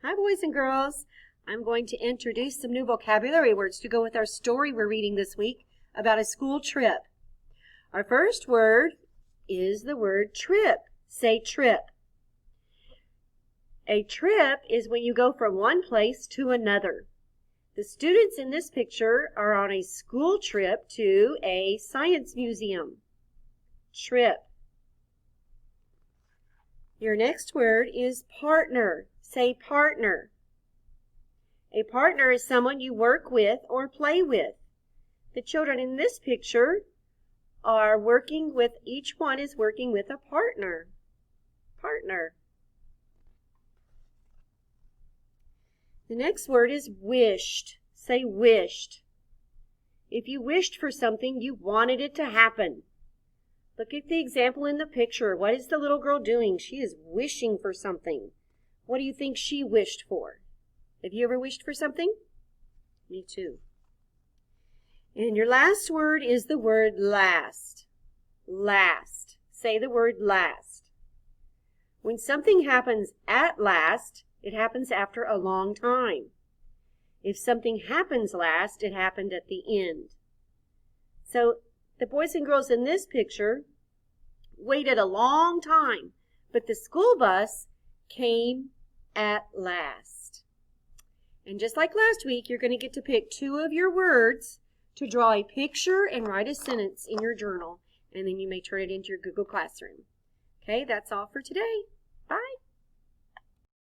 Hi boys and girls. I'm going to introduce some new vocabulary words to go with our story we're reading this week about a school trip. Our first word is the word trip. Say trip. A trip is when you go from one place to another. The students in this picture are on a school trip to a science museum. Trip. Your next word is partner. Say partner. A partner is someone you work with or play with. The children in this picture are working with, each one is working with a partner. Partner. The next word is wished. Say wished. If you wished for something, you wanted it to happen. Look at the example in the picture. What is the little girl doing? She is wishing for something. What do you think she wished for? Have you ever wished for something? Me too. And your last word is the word last. Last. Say the word last. When something happens at last, it happens after a long time. If something happens last, it happened at the end. So the boys and girls in this picture waited a long time, but the school bus came at last. And just like last week, you're going to get to pick two of your words to draw a picture and write a sentence in your journal, and then you may turn it into your Google Classroom. Okay, that's all for today.